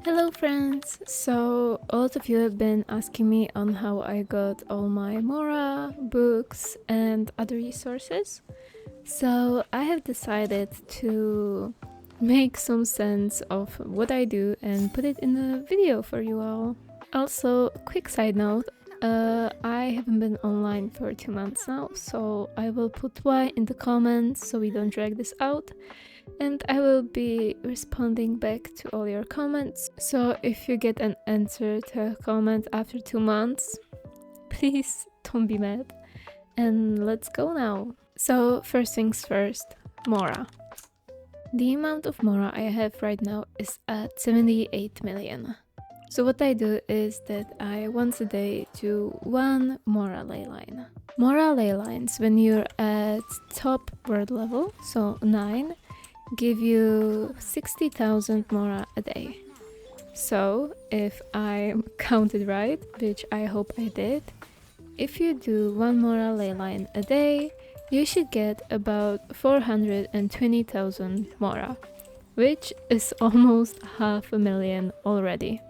Hello friends! So a lot of you have been asking me on how I got all my Mora, books and other resources. So I have decided to make some sense of what I do and put it in a video for you all. Also, quick side note, I haven't been online for 2 months now, so I will put why in the comments so we don't drag this out. And I will be responding back to all your comments. So if you get an answer to a comment after 2 months, please don't be mad. And let's go now. So first things first, Mora. The amount of Mora I have right now is at 78 million. So what I do is that I once a day do one Mora ley line. Mora ley lines when you're at top word level, so 9, give you 60,000 Mora a day. So if I counted right, which I hope I did, if you do one Mora ley line a day, you should get about 420,000 Mora, which is almost 500,000 already.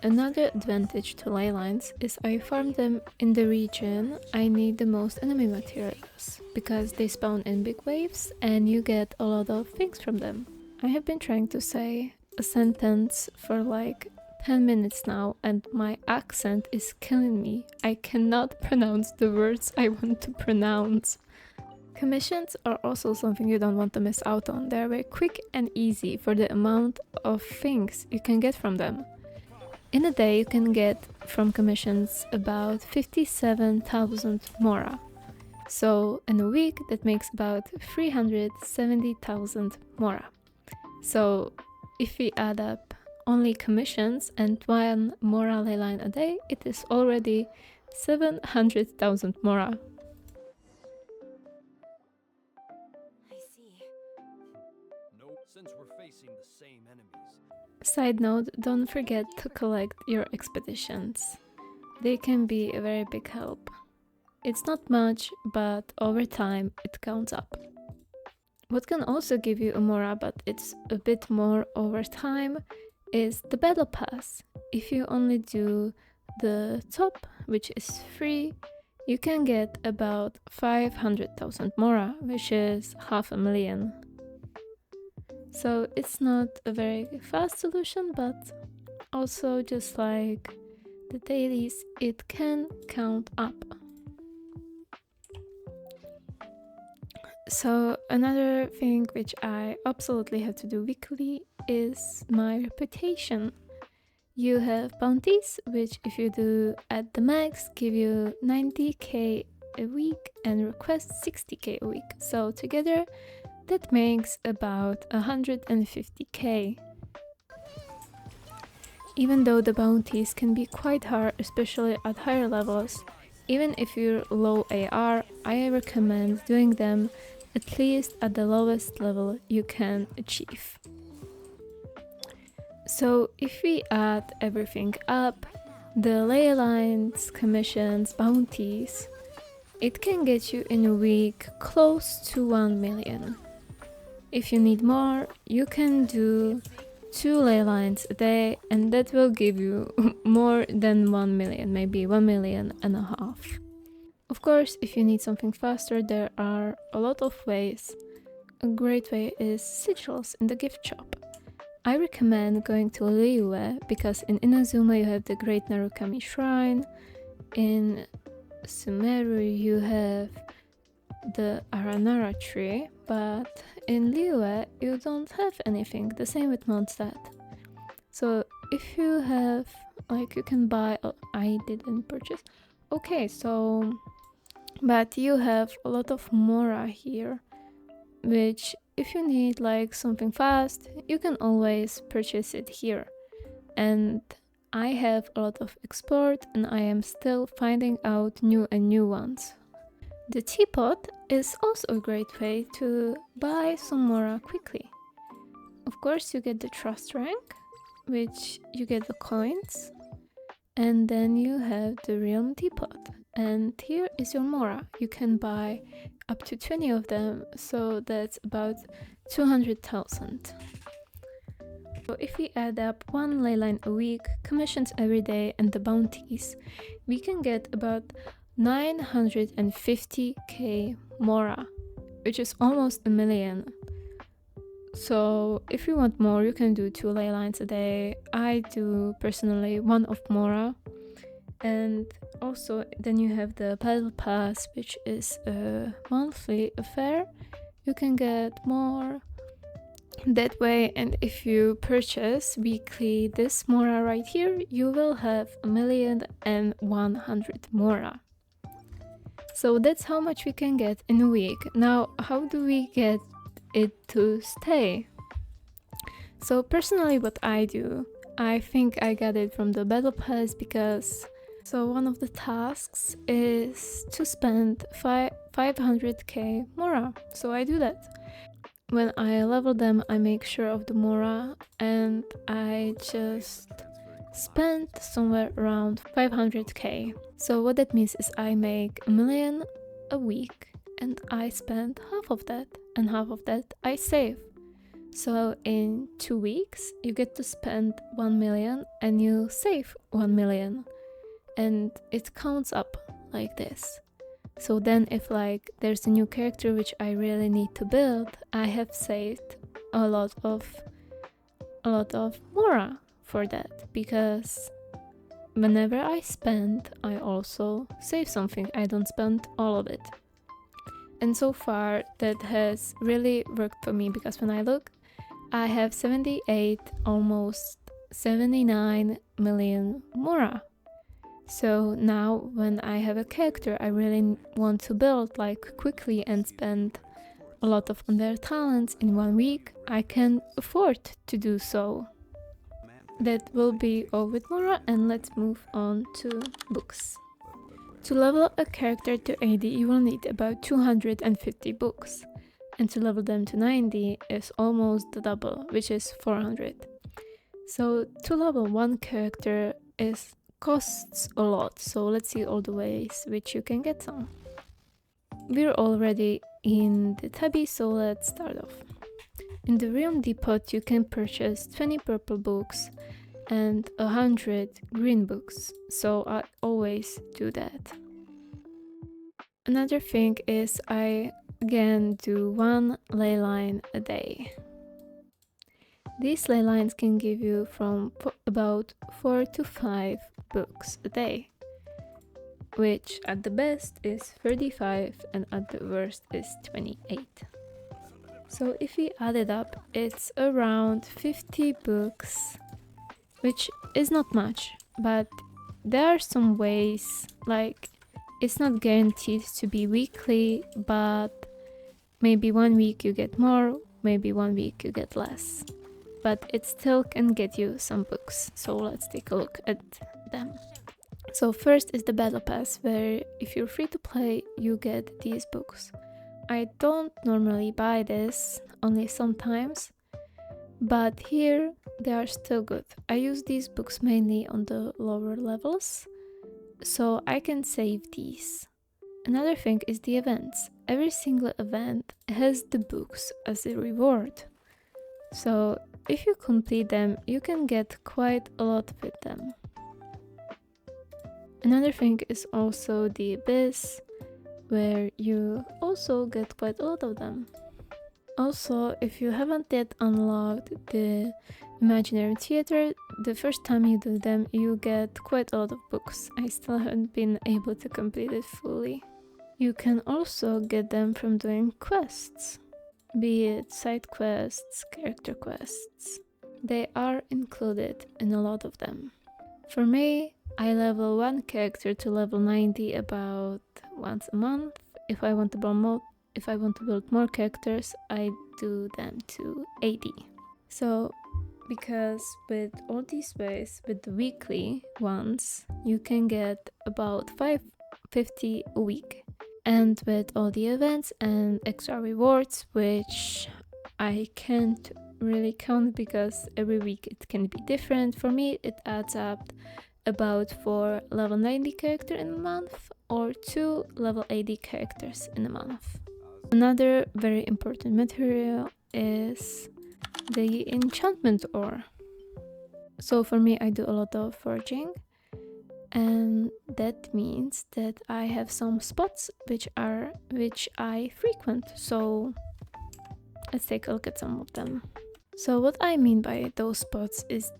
Another advantage to ley lines is I farm them in the region I need the most enemy materials, because they spawn in big waves and you get a lot of things from them. I have been trying to say a sentence for like 10 minutes now and my accent is killing me. I cannot pronounce the words I want to pronounce. Commissions are also something you don't want to miss out on. They're very quick and easy for the amount of things you can get from them. In a day you can get from commissions about 57,000 Mora. So in a week that makes about 370,000 Mora. So if we add up only commissions and one Mora ley line a day, it is already 700,000 Mora. I see. No, since we're facing the same enemies. Side note, don't forget to collect your expeditions. They can be a very big help. It's not much, but over time it counts up. What can also give you a Mora, but it's a bit more over time, is the Battle Pass. If you only do the top, which is free, you can get about 500,000 Mora, which is 500,000. So it's not a very fast solution, but also just like the dailies, it can count up. So another thing which I absolutely have to do weekly is my reputation. You have bounties, which if you do at the max give you 90k a week and request 60k a week. So together that makes about 150k. Even though the bounties can be quite hard, especially at higher levels, even if you're low AR, I recommend doing them at least at the lowest level you can achieve. So if we add everything up, the ley lines, commissions, bounties, it can get you in a week close to 1 million. If you need more, you can do 2 ley lines a day and that will give you more than 1 million, maybe 1.5 million. Of course, if you need something faster, there are a lot of ways. A great way is sigils in the gift shop. I recommend going to Liyue because in Inazuma you have the Great Narukami Shrine, in Sumeru you have the Aranara tree, but in Liyue you don't have anything, the same with Mondstadt. So if you have, like, you can buy, I didn't purchase, okay, so, but you have a lot of Mora here, which if you need like something fast, you can always purchase it here. And I have a lot of export and I am still finding out new ones. The teapot is also a great way to buy some Mora quickly. Of course you get the trust rank, which you get the coins, and then you have the realm teapot. And here is your Mora. You can buy up to 20 of them, so that's about 200,000. So if we add up one ley line a week, commissions every day, and the bounties, we can get about 950k Mora, which is almost 1 million. So if you want more, you can do 2 ley lines a day. I do personally 1 of Mora. And also then you have the battle pass, which is a monthly affair. You can get more that way, and if you purchase weekly this Mora right here, you will have 1,100,000 Mora. So that's how much we can get in a week. Now, how do we get it to stay? So personally, what I do, I think I got it from the battle pass, because so one of the tasks is to spend 500k Mora, so I do that. When I level them, I make sure of the Mora, and I just spend somewhere around 500k. So what that means is I make 1 million a week, and I spend half of that, and half of that I save. So in 2 weeks, you get to spend 1 million and you save 1 million. And it counts up like this. So then if like there's a new character which I really need to build, I have saved a lot of Mora for that, because whenever I spend, I also save something. I don't spend all of it. And so far that has really worked for me, because when I look, I have 78, almost 79 million Mora. So now when I have a character I really want to build like quickly and spend a lot of on their talents in 1 week, I can afford to do so. That will be all with Mora, and let's move on to books. To level a character to 80, you will need about 250 books, and to level them to 90 is almost the double, which is 400. So to level one character costs a lot, so let's see all the ways which you can get some. We're already in the tabby, so let's start off. In the Realm Depot you can purchase 20 purple books and 100 green books, so I always do that. Another thing is I again do 1 ley line a day. These ley lines can give you from about 4 to 5 books a day, which at the best is 35 and at the worst is 28. So if we add it up, it's around 50 books, which is not much, but there are some ways, like it's not guaranteed to be weekly, but maybe 1 week you get more, maybe 1 week you get less. But it still can get you some books, so let's take a look at them. So first is the Battle Pass, where if you're free to play, you get these books. I don't normally buy this, only sometimes, but here they are still good. I use these books mainly on the lower levels, so I can save these. Another thing is the events. Every single event has the books as a reward. So if you complete them, you can get quite a lot with them. Another thing is also the Abyss, where you also get quite a lot of them. Also, if you haven't yet unlocked the Imaginary Theater, the first time you do them, you get quite a lot of books. I still haven't been able to complete it fully. You can also get them from doing quests, be it side quests, character quests. They are included in a lot of them. For me, I level one character to level 90 about once a month. If I want to build more characters, I do them to 80. So, because with all these ways, with the weekly ones, you can get about 550 a week. And with all the events and extra rewards, which I can't really count because every week it can be different. For me, it adds up about 4 level 90 character in a month or 2 level 80 characters in a month. Another very important material is the enchantment ore. So for me, I do a lot of foraging, and that means that I have some spots which I frequent. So let's take a look at some of them. So what I mean by those spots is,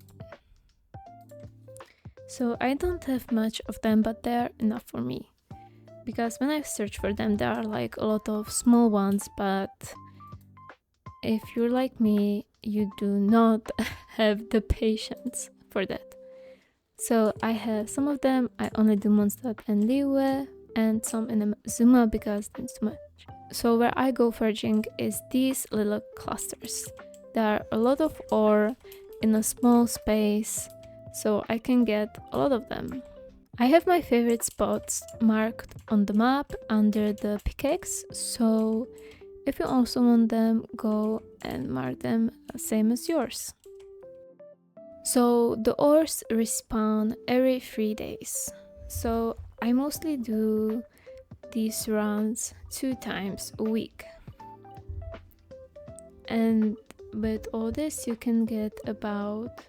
so I don't have much of them, but they're enough for me. Because when I search for them, there are like a lot of small ones, but if you're like me, you do not have the patience for that. So I have some of them, I only do Mondstadt and Liue, and some in the Zuma because that's too much. So where I go foraging is these little clusters. There are a lot of ore in a small space, so I can get a lot of them. I have my favorite spots marked on the map under the pickaxe, so if you also want them, go and mark them same as yours. So the ores respawn every 3 days. So I mostly do these runs 2 times a week. And with all this you can get about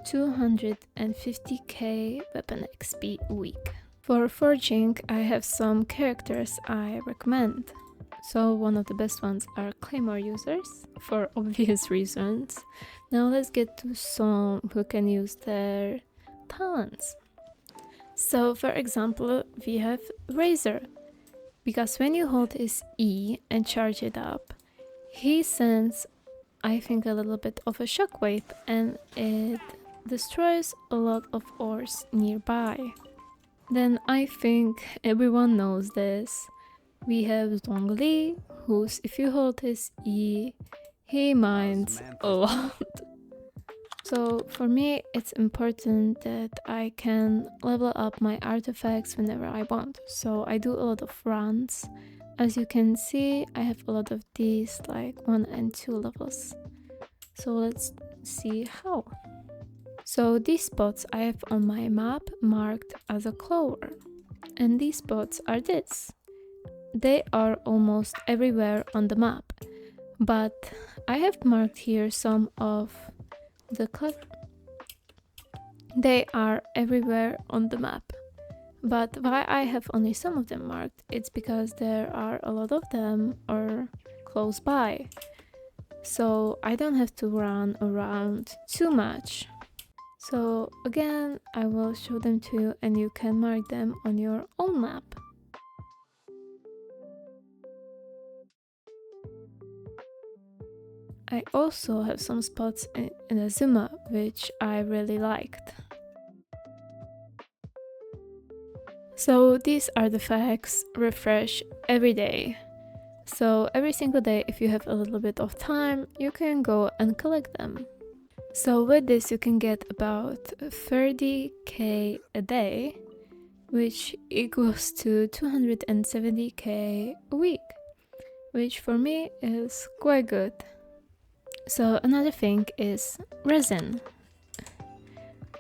250k weapon XP a week. For forging, I have some characters I recommend. So one of the best ones are claymore users, for obvious reasons. Now let's get to some who can use their talents. So for example, we have Razor, because when you hold his E and charge it up, he sends, I think, a little bit of a shockwave, and it destroys a lot of ores nearby. Then I think everyone knows this. We have Zhongli, who's, if you hold his E, he mines a lot. So for me, it's important that I can level up my artifacts whenever I want. So I do a lot of runs. As you can see, I have a lot of these, like 1 and 2 levels. So let's see how. So these spots I have on my map marked as a clover. And these spots are this. They are almost everywhere on the map. But I have marked here some of the they are everywhere on the map. But why I have only some of them marked, it's because there are a lot of them or close by. So I don't have to run around too much. So again, I will show them to you and you can mark them on your own map. I also have some spots in Azuma which I really liked. So these are the facts, refresh every day. So every single day, if you have a little bit of time, you can go and collect them. So with this you can get about 30k a day, which equals to 270k a week, which for me is quite good. So another thing is resin,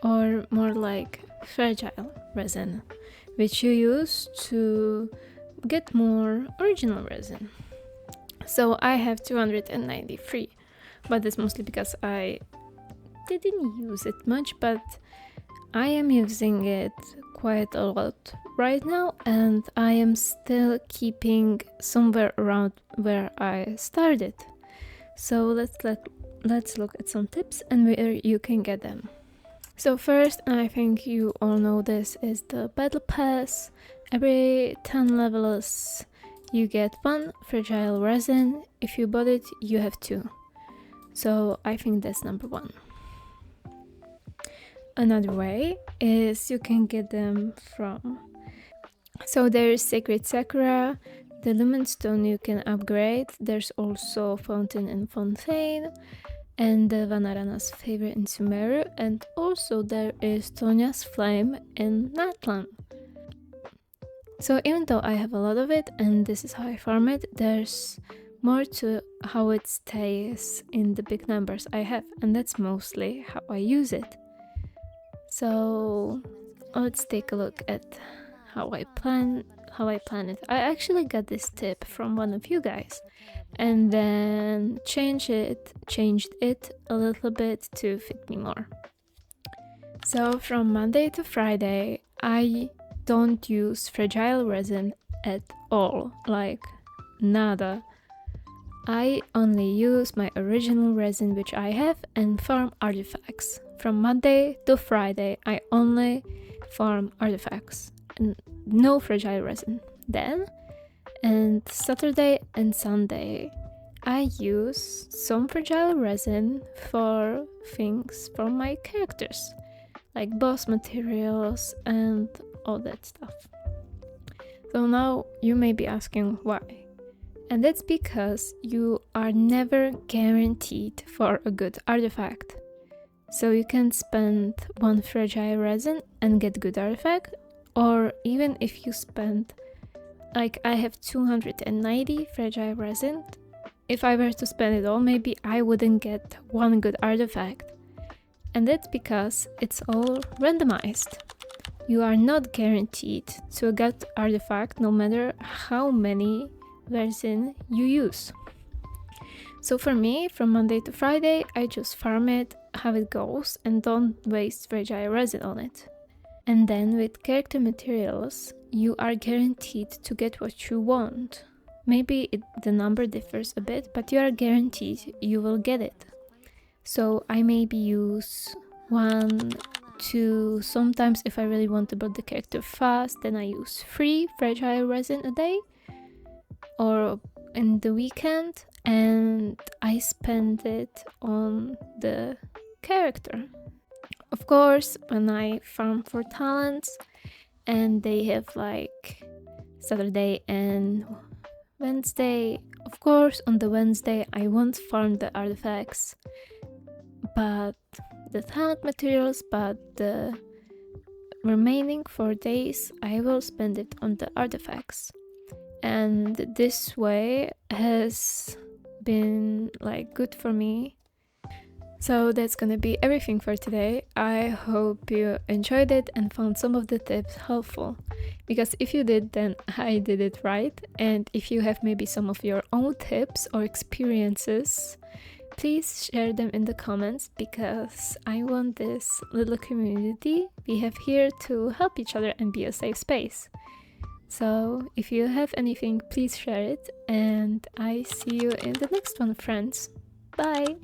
or more like fragile resin, which you use to get more original resin. So I have 293, but that's mostly because I didn't use it much, but I am using it quite a lot right now, and I am still keeping somewhere around where I started. So let's look at some tips and where you can get them. So first, and I think you all know this, is the battle pass. Every 10 levels you get 1 fragile resin. If you bought it, you have 2. So I think that's number 1. Another way is you can get them from, so there is Sacred Sakura, the Lumen Stone you can upgrade. There's also Fountain in Fontaine, and the Vanarana's Favor in Sumeru, and also there is Tonya's Flame in Natlan. So even though I have a lot of it, and this is how I farm it, there's more to how it stays in the big numbers I have, and that's mostly how I use it. So let's take a look at how I plan it. I actually got this tip from one of you guys, and then changed it a little bit to fit me more. So from Monday to Friday, I don't use fragile resin at all, like nada. I only use my original resin which I have and farm artifacts. From Monday to Friday, I only farm artifacts and no fragile resin. Then, and Saturday and Sunday, I use some fragile resin for things for my characters, like boss materials and all that stuff. So now you may be asking why. And that's because you are never guaranteed for a good artifact. So you can spend one fragile resin and get good artifact, or even if you spend, like I have 290 fragile resin, if I were to spend it all, maybe I wouldn't get one good artifact. And that's because it's all randomized. You are not guaranteed to get artifact no matter how many resin you use. So for me, from Monday to Friday, I just farm it, how it goes, and don't waste fragile resin on it. And then with character materials, you are guaranteed to get what you want. Maybe the number differs a bit, but you are guaranteed you will get it. So I maybe use 1, 2, sometimes if I really want to build the character fast, then I use 3 fragile resin a day or in the weekend, and I spend it on the character. Of course, when I farm for talents and they have like Saturday and Wednesday, of course on the Wednesday I won't farm the artifacts, but the talent materials, but the remaining 4 days I will spend it on the artifacts. And this way has been like good for me. So that's gonna be everything for today. I hope you enjoyed it and found some of the tips helpful, because if you did, then I did it right. And if you have maybe some of your own tips or experiences, please share them in the comments, because I want this little community we have here to help each other and be a safe space. So if you have anything, please share it, and I see you in the next one, friends. Bye!